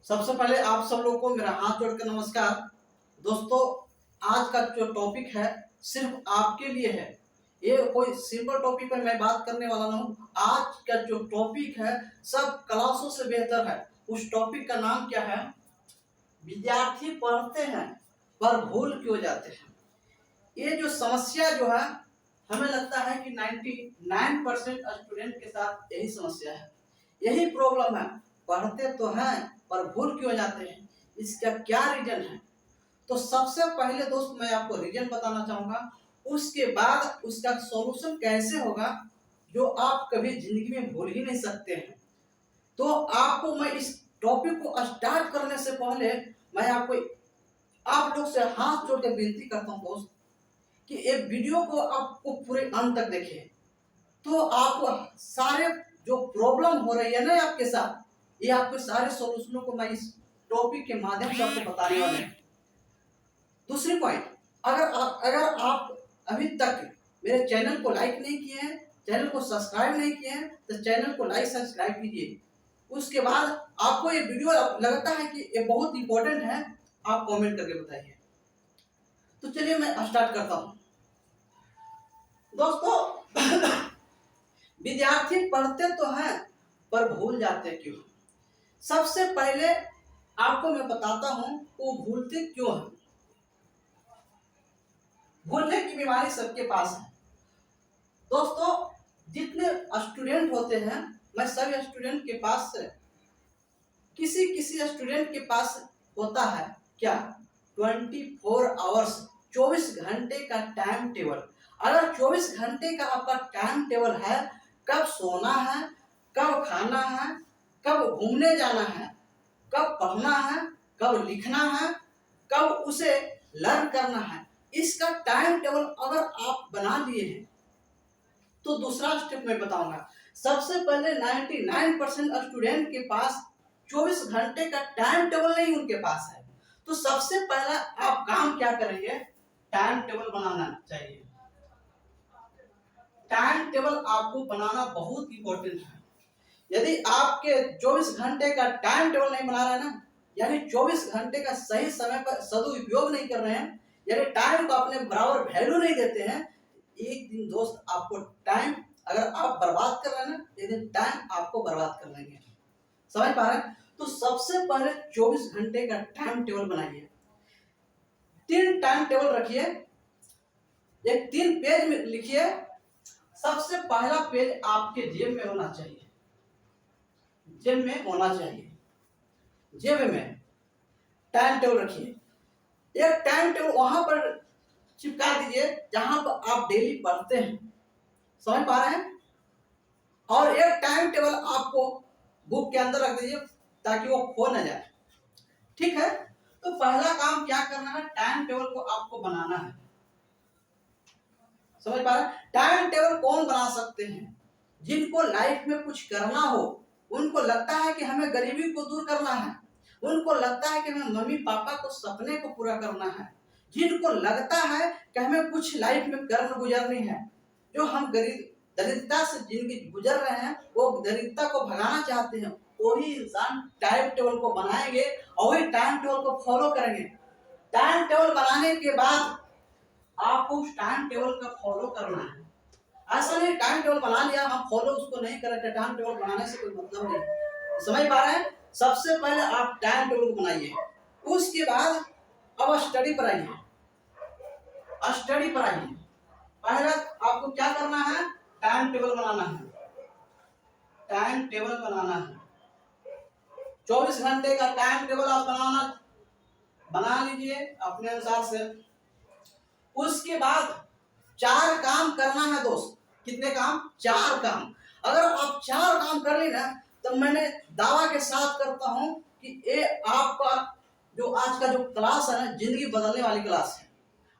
सबसे पहले आप सब लोगों को मेरा हाथ जोड़कर नमस्कार। दोस्तों, आज का जो टॉपिक है सिर्फ आपके लिए है। ये कोई सिंपल टॉपिक पर मैं बात करने वाला ना हूँ। आज का जो टॉपिक है सब क्लासों से बेहतर है। उस टॉपिक का नाम क्या है? विद्यार्थी पढ़ते हैं पर भूल क्यों जाते हैं। ये जो समस्या जो है, हमें लगता है कि 99% स्टूडेंट के साथ यही समस्या है, यही प्रॉब्लम है। पढ़ते तो हैं पर भूल क्यों जाते हैं, इसका क्या रीजन है? तो सबसे पहले दोस्त मैं आपको रीजन बताना चाहूंगा, उसके बाद उसका सॉल्यूशन कैसे होगा जो आप कभी जिंदगी में भूल ही नहीं सकते हैं। तो आपको मैं इस टॉपिक को स्टार्ट करने से पहले मैं आप लोग से हाथ जोड़ के विनती करता हूँ दोस्त कि ये वीडियो को आपको पूरे अंत तक देखें, तो आपको सारे जो प्रॉब्लम हो रही है ना आपके साथ, ये आपके सारे सॉल्यूशनों को मैं इस टॉपिक के माध्यम से आपको बताने वाला हूं। दूसरी पॉइंट, अगर आप अभी तक मेरे चैनल को लाइक नहीं किए हैं, चैनल को सब्सक्राइब नहीं किए हैं, तो चैनल को लाइक सब्सक्राइब कीजिए। उसके बाद आपको ये वीडियो लगता है कि ये बहुत इंपॉर्टेंट है, आप कमेंट करके बताइए। तो चलिए मैं स्टार्ट करता हूं। दोस्तों, विद्यार्थी पढ़ते तो हैं पर भूल जाते क्यों? सबसे पहले आपको मैं बताता हूं वो भूलते क्यों हैं। भूलने की बीमारी सबके पास है। दोस्तों, जितने स्टूडेंट होते हैं, मैं सभी स्टूडेंट के पास से किसी किसी स्टूडेंट के पास होता है क्या 24 आवर्स, 24 घंटे का टाइम टेबल। अगर 24 घंटे का आपका टाइम टेबल है, कब सोना है, कब खाना है, कब घूमने जाना है, कब पढ़ना है, कब लिखना है, कब उसे लर्न करना है, इसका टाइम टेबल अगर आप बना लिए हैं, तो दूसरा स्टेप मैं बताऊंगा। सबसे पहले 99% स्टूडेंट के पास 24 घंटे का टाइम टेबल नहीं उनके पास है। तो सबसे पहला आप काम क्या करेंगे? टाइम टेबल बनाना चाहिए। टाइम टेबल आपको बनाना बहुत इंपॉर्टेंट है। यदि आपके 24 घंटे का टाइम टेबल नहीं बना रहे ना, यानी 24 घंटे का सही समय पर सदुपयोग नहीं कर रहे हैं, यानी टाइम को अपने बराबर वैल्यू नहीं देते हैं, एक दिन दोस्त आपको टाइम अगर आप बर्बाद कर रहे हैं ना, एक दिन टाइम आपको बर्बाद कर लेंगे। समझ पा रहे हैं? तो सबसे पहले 24 घंटे का टाइम टेबल बनाइए। 3 टाइम टेबल रखिए, एक 3 पेज में लिखिए। सबसे पहला पेज आपके जेब में होना चाहिए, जेब में होना चाहिए। जेब में टाइम टेबल रखिए। एक टाइम टेबल वहां पर चिपका दीजिए जहां पर आप डेली पढ़ते हैं। समझ पा रहे हैं? और एक टाइम टेबल आपको बुक के अंदर रख दीजिए ताकि वो खो ना जाए। ठीक है? तो पहला काम क्या करना है, टाइम टेबल को आपको बनाना है। समझ पा रहे हैं? टाइम टेबल कौन बना सकते हैं? जिनको लाइफ में कुछ करना हो, उनको लगता है कि हमें गरीबी को दूर करना है, उनको लगता है कि हमें मम्मी पापा को सपने को पूरा करना है, जिनको लगता है कि हमें कुछ लाइफ में कर्म गुजरनी है, जो हम दरिद्रता से जिंदगी गुजर रहे हैं, वो दरिद्रता को भगाना चाहते हैं, वही इंसान टाइम टेबल को बनाएंगे और वही टाइम टेबल को फॉलो करेंगे। टाइम टेबल बनाने के बाद आपको उस टाइम टेबल का फॉलो करना है। ऐसा नहीं टाइम टेबल बना लिया हम फॉलो उसको नहीं करें, टाइम टेबल बनाने से कोई मतलब नहीं। समझ पा रहे हैं? सबसे पहले आप टाइम टेबल बनाइए, उसके बाद अब स्टडी पर आइए। स्टडी पर आइए, पहले आपको क्या करना है? टाइम टेबल बनाना है। टाइम टेबल बनाना है, 24 घंटे का टाइम टेबल आप बना लीजिए अपने अनुसार से। उसके बाद 4 काम करना है दोस्त। कितने काम? 4 काम। अगर आप 4 काम कर ली ना, तो मैंने दावा के साथ करता हूं कि ये आपका जो आज का जो क्लास है ना, जिंदगी बदलने वाली क्लास है।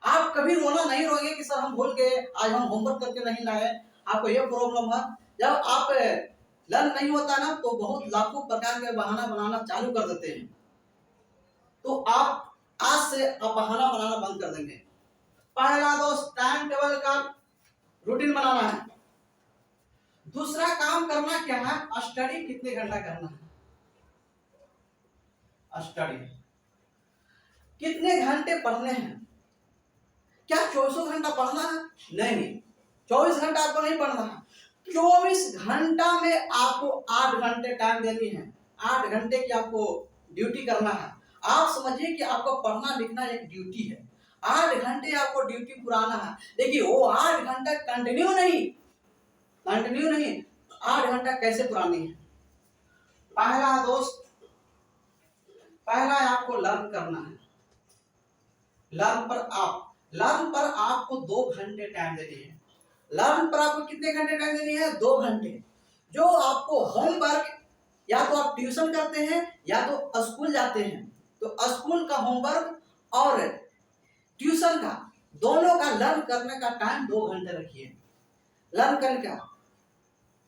आप कभी रोना नहीं रोएंगे कि सर हम भूल गए, आज हम होमवर्क करके नहीं लाए। आपको ये प्रॉब्लम है, जब आप लर्न नहीं होता ना, तो बहुत लाखों प्रकार के बहाना बनाना चालू कर देते हैं। तो आप आज से आप बहाना बनाना बंद कर देंगे। पहला दोस्त टाइम टेबल का रूटीन बनाना है। दूसरा काम करना क्या है? स्टडी कितने घंटा करना है। स्टडी। कितने घंटे पढ़ने हैं? क्या 24 घंटा पढ़ना है? नहीं, 24 घंटा आपको नहीं पढ़ना है। 24 घंटा में आपको 8 घंटे टाइम देनी है। 8 घंटे की आपको ड्यूटी करना है। आप समझिए कि आपको पढ़ना लिखना एक ड्यूटी है। 8 घंटे आपको ड्यूटी पुराना है। देखिए वो 8 घंटा कंटिन्यू नहीं, 8 घंटा कैसे पुरानी है? पहला दोस्त, पहला आपको लर्न करना है। लर्न पर आपको 2 घंटे टाइम देनी है। लर्न पर आपको कितने घंटे टाइम देनी है? 2 घंटे। जो आपको होमवर्क, या तो आप ट्यूशन करते हैं या तो स्कूल जाते हैं, तो स्कूल का होमवर्क और ट्यूशन का दोनों का लर्न करने का टाइम 2 घंटे रखिए। लर्न करने का,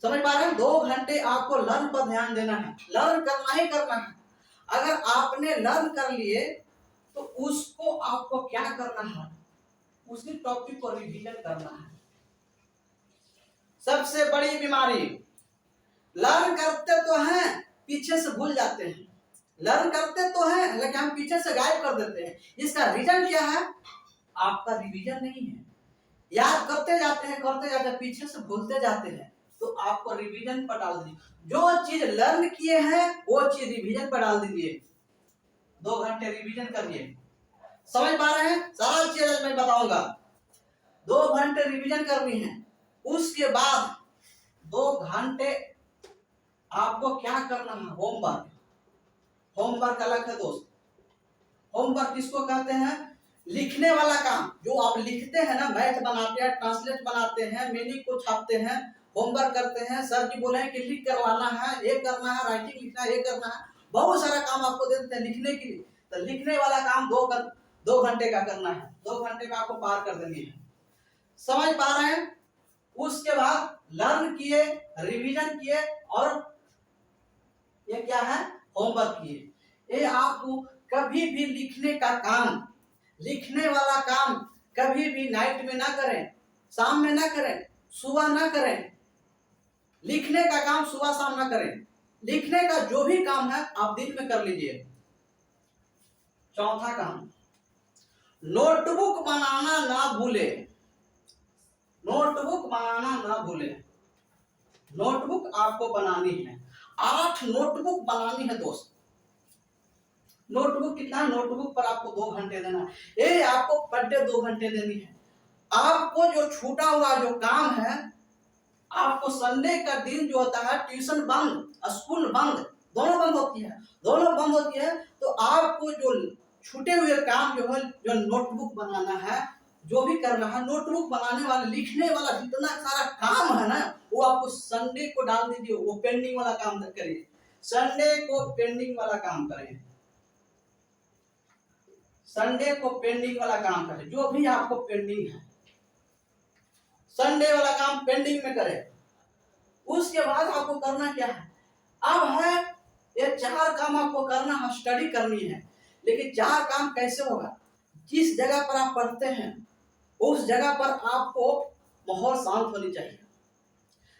समझ पा रहे हैं? 2 घंटे आपको लर्न पर ध्यान देना है। लर्न करना ही करना है। अगर आपने लर्न कर लिए तो उसको आपको क्या करना है? उसी टॉपिक को रिवीजन करना है। सबसे बड़ी बीमारी, लर्न करते तो हैं, पीछे से भूल जाते हैं। लर्न करते तो हैं लेकिन हम पीछे से गायब कर देते हैं। इसका रीजन क्या है? आपका रिवीजन नहीं है। याद करते जाते हैं, पीछे से भूलते जाते हैं। तो आपको रिवीजन पर डाल दीजिए। जो चीज लर्न किए हैं वो चीज रिवीजन पर डाल दीजिए। 2 घंटे रिवीजन करिए। समझ पा रहे हैं? सारा चीज मैं बताऊंगा। 2 घंटे रिवीजन करनी है। उसके बाद 2 घंटे आपको क्या करना है? होमवर्क। होमवर्क अलग है दोस्त। होमवर्क किसको कहते हैं? लिखने वाला काम। जो आप लिखते हैं ना, मैथ बनाते हैं, ट्रांसलेट बनाते हैं, मीनिंग को छापते हैं, होमवर्क करते हैं। सर जी बोले हैं कि लिख करवाना है, ये करना है, राइटिंग लिखना है, ये करना है, बहुत सारा काम आपको दे देते हैं लिखने के लिए। तो लिखने वाला काम 2 घंटे का करना है। 2 घंटे में आपको पार कर देनी है। समझ पा रहे हैं? उसके बाद लर्न किए, रिवीजन किए और ये क्या है? होमवर्क किए। ये आपको कभी भी लिखने का काम, लिखने वाला काम कभी भी नाइट में ना करें, शाम में ना करें, सुबह ना करें। लिखने का काम सुबह शाम ना करें। लिखने का जो भी काम है आप दिन में कर लीजिए। चौथा काम, नोटबुक बनाना ना भूले। नोटबुक बनाना ना भूले। नोटबुक आपको बनानी है। 8 नोटबुक बनानी है दोस्त। नोटबुक कितना? नोटबुक पर आपको 2 घंटे देना है। ये आपको पर डे 2 घंटे देनी है। आपको जो छूटा हुआ जो काम है, आपको संडे का दिन जो होता है, ट्यूशन बंद, स्कूल बंद, दोनों बंद होती है, दोनों बंद होती है, तो आपको जो छूटे हुए काम जो है, जो नोटबुक बनाना है, जो भी करना है, नोटबुक बनाने वाला, लिखने वाला जितना सारा काम है ना, वो आपको संडे को डाल दीजिए। वो पेंडिंग वाला काम करिए। संडे को पेंडिंग वाला काम करें। संडे को पेंडिंग वाला काम करें। जो भी आपको पेंडिंग है, संडे वाला काम पेंडिंग में करें। उसके बाद आपको करना क्या है? अब है ये 4 काम आपको करना है, स्टडी करनी है। लेकिन 4 काम कैसे होगा? जिस जगह पर आप पढ़ते हैं उस जगह पर आपको माहौल शांत होनी चाहिए।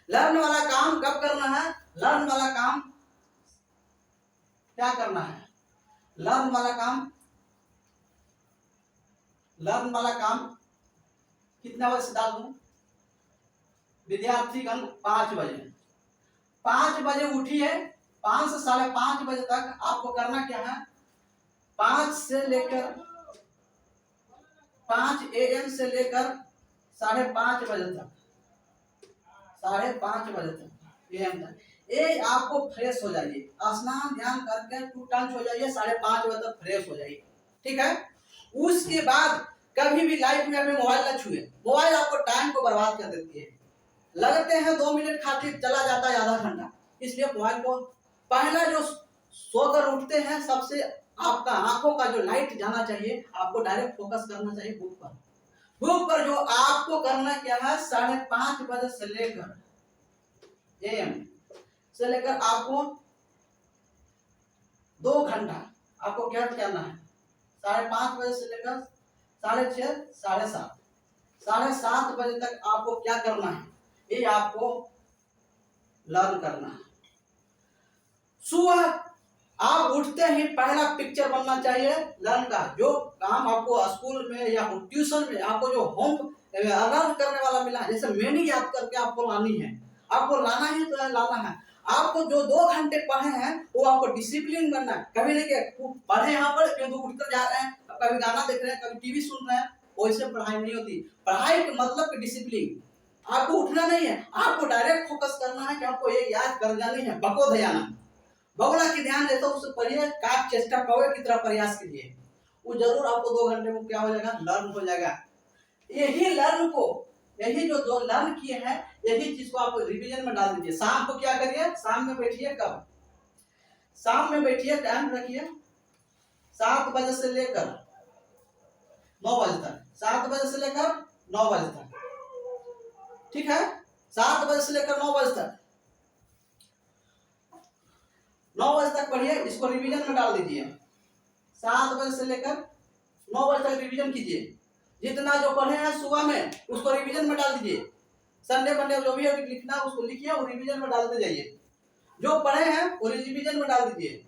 लर्न वाला काम कब करना है? लर्न वाला काम क्या करना है? लर्न वाला काम कितना बजे से डाल दूं? विद्यार्थीगण 5 बजे। 5 बजे उठिए। 5 से 5:30 बजे तक आपको करना क्या है? 5 से लेकर 5 AM से लेकर 5:30 बजे तक, 5:30 बजे तक AM तक ये आपको फ्रेश हो जाइए। स्नान ध्यान करके टू टंच हो जाइए। 5:30 बजे तक फ्रेश हो जाइए। ठीक है? उसके बाद कभी भी लाइफ में अभी मोबाइल न छुए। मोबाइल आपको टाइम को बर्बाद कर देती है। लगते हैं 2 मिनट खातिर, चला जाता है आधा घंटा। इसलिए मोबाइल को पहला जो सोकर उठते हैं, सबसे आपका आंखों का जो लाइट जाना चाहिए, आपको डायरेक्ट फोकस करना चाहिए बुक पर। बुक पर जो आपको करना क्या है? 5:30 बजे से लेकर AM से लेकर आपको 2 घंटा आपको क्या करना है? 5:30 बजे से लेकर 6:30, 7:30, 7:30 बजे तक आपको क्या करना है? ये आपको लर्न करना है। सुबह आप उठते ही पहला पिक्चर बनना चाहिए लर्न का। जो काम आपको स्कूल में या ट्यूशन में आपको जो होम लर्न करने वाला मिला है, जैसे मीनिंग याद करके आपको लानी है, आपको लाना ही तो है, लाना है। आपको जो 2 घंटे पढ़े हैं वो आपको डिसिप्लिन बनना है। कभी नहीं कि पढ़े यहाँ पर क्यों उठकर जा रहे हैं, कभी गाना देख रहे हैं, कभी टीवी सुन रहे हैं, वैसे पढ़ाई नहीं होती। पढ़ाई के मतलब डिसिप्लिन। आपको उठना नहीं है, आपको डायरेक्ट फोकस करना है कि आपको ये याद कर जानी है। बको ध्यान, बगुला की ध्यान देता उसे पढ़िए, काक चेष्टा कौवे की तरह प्रयास कीजिए, वो जरूर आपको 2 घंटे में क्या हो जाएगा, लर्न हो जाएगा। यही लर्न को, यही जो लर्न किए हैं, यही चीज को आप रिवीजन में डाल दीजिए। शाम को क्या करिए, शाम में बैठिए। कब? शाम में बैठिए, टाइम रखिए 7 बजे से लेकर 9 बजे तक, 7 बजे से लेकर 9 बजे तक, ठीक है? 7 बजे से लेकर 9 बजे तक, 9 बजे तक पढ़िए, इसको रिवीजन में डाल दीजिए। 7 बजे से लेकर 9 बजे तक रिवीजन कीजिए। जितना जो पढ़े हैं सुबह में उसको रिवीजन में डाल दीजिए। संडे मंडे जो भी लिखना है उसको लिखिए और रिवीजन में डालते जाइए। जो पढ़े हैं वो रिवीजन में डाल दीजिए।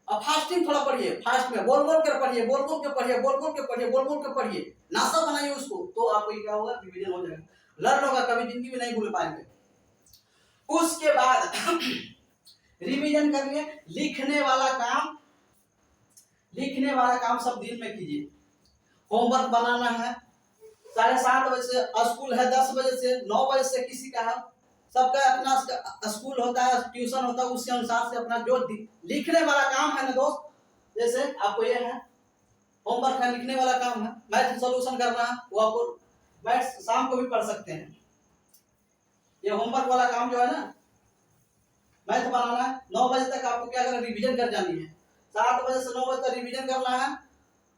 अब फास्टिंग थोड़ा पढ़िए, फास्ट में बोल बोल कर पढ़िए, बोल बोल के पढ़िए, बोल बोल के पढ़िए, बोल बोल के पढ़िए, नासा बनाइए उसको, तो आपको क्या होगा, रिवीजन हो जाएगा, लर्न होगा, कभी जिंदगी में नहीं भूल पाएंगे। उसके बाद रिवीजन कर लिए। लिखने वाला काम सब दिन में कीजिए। होमवर्क बनाना है, 7:30 बजे से स्कूल है, 10 बजे से 9 बजे से किसी का है, सबका अपना स्कूल होता है, ट्यूशन होता है, उसके अनुसार से अपना जो लिखने वाला काम है ना दोस्त, जैसे आपको ये है होमवर्क है, लिखने वाला काम है, मैथ सॉल्यूशन करना है, वो आपको मैथ शाम को भी पढ़ सकते हैं। ये होमवर्क वाला काम जो है ना, मैथ बनाना है, 9 बजे तक आपको क्या करना, रिवीजन कर जानी है। 7 बजे से 9 बजे तक रिवीजन करना है।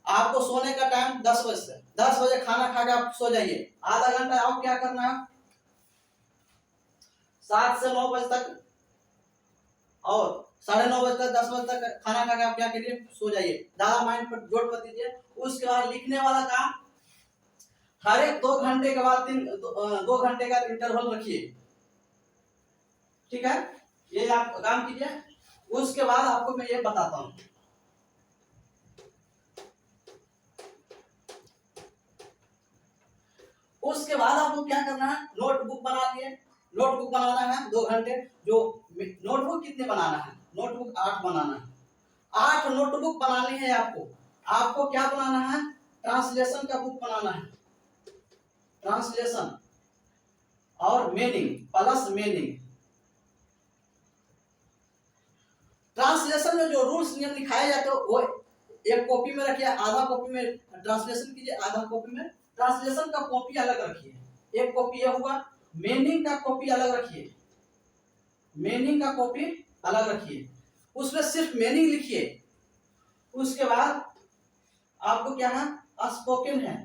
आपको सोने का टाइम 10 बजे से, 10 बजे खाना खा के आप सो जाइए। आधा घंटा आप क्या करना है, 7 से 9 बजे तक और 9:30 बजे तक, 10 बजे तक खाना खा के आप क्या करिए, सो जाइए। ज्यादा माइंड पर जोर मत दीजिए। उसके बाद लिखने वाला काम हर एक 2 घंटे के बाद 2 घंटे का इंटरवल रखिए, ठीक है? ये आप काम कीजिए। उसके बाद आपको मैं ये बताता हूं, उसके बाद आपको क्या करना है, नोटबुक बना लिए। नोटबुक बनाना है 2 घंटे। जो नोटबुक कितने बनाना है, नोटबुक 8 बनाना है। 8 नोटबुक बनानी है आपको। आपको क्या बनाना है, ट्रांसलेशन का बुक बनाना है। ट्रांसलेशन और मीनिंग प्लस मीनिंग। ट्रांसलेशन में जो रूल्स नियम लिखाए जाते हैं वो एक कॉपी में रखिए, आधा कॉपी में ट्रांसलेशन कीजिए, आधा कॉपी में ट्रांसलेशन का कॉपी अलग रखिए। एक कॉपी यह होगा, मीनिंग का कॉपी अलग रखिए, मीनिंग का कॉपी अलग रखिए, उसमें सिर्फ मीनिंग लिखिए। उसके बाद आपको क्या है, स्पोकन है,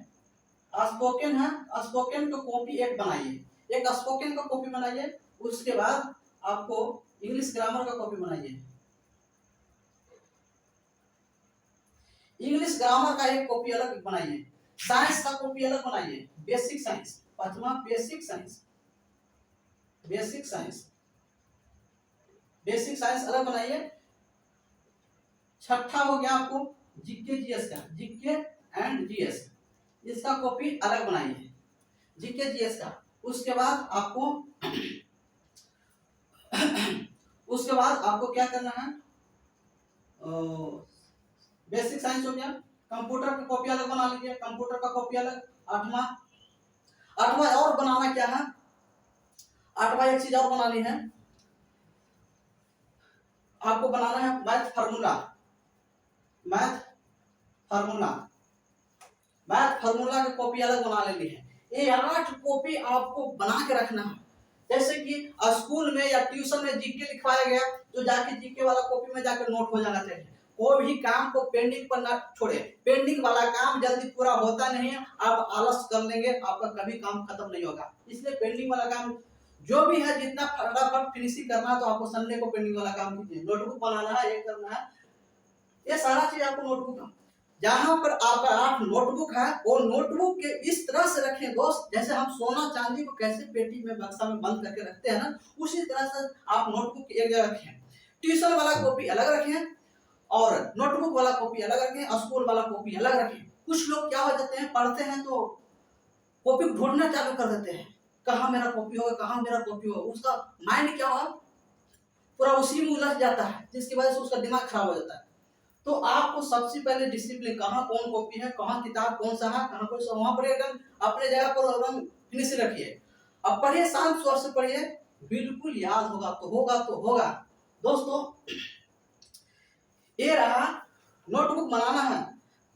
स्पोकन है, स्पोकन का कॉपी एक बनाइए, एक स्पोकन का कॉपी बनाइए। उसके बाद आपको इंग्लिश ग्रामर का कॉपी बनाइए, इंग्लिश ग्रामर का एक कॉपी अलग बनाइए। साइंस का कॉपी अलग बनाइए, बेसिक साइंस, 5वां basic science, basic science, basic science अलग बनाइए। 6ठा हो गया आपको जीके जीएस का, जीके एंड जीएस, इसका कॉपी अलग बनाइए, जीके जीएस का। उसके बाद आपको उसके बाद आपको क्या करना है, बेसिक साइंस हो गया। कंप्यूटर का कॉपी अलग बना लीजिए, कंप्यूटर का कॉपी अलग। 8वां और बनाना क्या है, 8वां एक चीज और बनानी है आपको, बनाना है math formula, math formula, math formula की कॉपी अलग बना लेनी है। ये 8 कॉपी आपको बना के रखना है। जैसे कि स्कूल में या ट्यूशन में जीके लिखवाया गया तो जाके जीके वाला कॉपी में जाकर नोट हो जाना चाहिए। कोई भी काम को पेंडिंग पर ना छोड़े, पेंडिंग वाला काम जल्दी पूरा होता नहीं है, आप आलस कर लेंगे, आपका कभी काम खत्म नहीं होगा। इसलिए पेंडिंग वाला काम जो भी है जितना फटाफट फिनिशिंग करना है तो आपको संडे को पेंडिंग वाला काम कीजिए। नोटबुक बनाना है, ये करना है, ये सारा चीज आपको नोटबुक, जहां पर आपका 8 नोटबुक है वो नोटबुक के इस तरह से रखें दोस्त, जैसे हम सोना चांदी को कैसे पेटी में बक्सा में बंद करके रखते हैं ना, उसी तरह से आप नोटबुक एक जगह रखें। ट्यूशन वाला कॉपी अलग रखें और नोटबुक वाला कॉपी अलग रखें, स्कूल वाला कॉपी अलग रखें। कुछ लोग क्या हो जाते हैं, पढ़ते हैं तो कॉपी ढूंढना चालू कर देते हैं, कहाँ मेरा कॉपी होगा, कहाँ मेरा कॉपी होगा। उसका माइंड क्या होगा, पूरा उसी में उलझ जाता है, जिसकी वजह से उसका दिमाग खराब हो जाता है। तो आपको सबसे पहले डिसिप्लिन, कहाँ कौन कॉपी है, कहाँ किताब कौन सा है, कहाँ कौन सा, वहां पर एकदम अपने जगह पर एकदम फिनिश रखिए। अब पढ़िए, शांत स्वर से पढ़िए, बिल्कुल याद होगा तो होगा तो होगा। दोस्तों, ये रहा, नोटबुक बनाना है।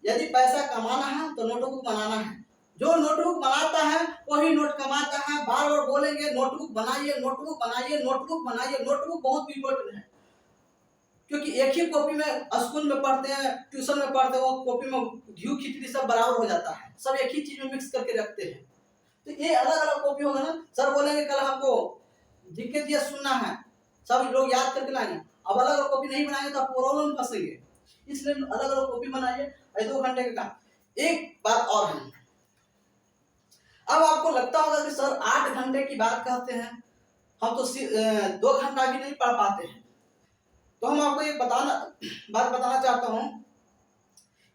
यदि पैसा कमाना है तो नोटबुक बनाना है। जो नोटबुक बनाता है वही नोट कमाता है। बार बार बोलेंगे नोटबुक बनाइए, नोटबुक बनाइए, नोटबुक बनाइए। नोटबुक बहुत इंपॉर्टेंट है, क्योंकि एक ही कॉपी में स्कूल में पढ़ते हैं, ट्यूशन में पढ़ते हैं, वो कॉपी में घी खिचड़ी सब बराबर हो जाता है, सब एक ही चीज में मिक्स करके रखते हैं। तो ये अलग अलग कॉपी होगा ना, सर बोलेंगे कल हमको जीके दिया सुनना है, सब लोग याद करके लाएंगे। अब अलग अलग कॉपी नहीं बनाएंगे तो आप प्रॉब्लम फंसेंगे, इसलिए अलग अलग कॉपी बनाइए। 2 घंटे का काम। एक बात और है, अब आपको लगता होगा कि सर 8 घंटे की बात कहते हैं, हम तो 2 घंटा भी नहीं पढ़ पाते हैं। तो हम आपको एक बात बताना चाहता हूं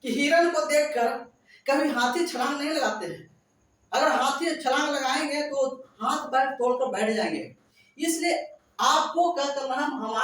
कि हिरन को देखकर कभी हाथी छलांग नहीं लगाते हैं। अगर हाथी छलांग लगाएंगे तो हाथ पैर तोड़कर बैठ जाएंगे। इसलिए आपको क्या करना है, हमारे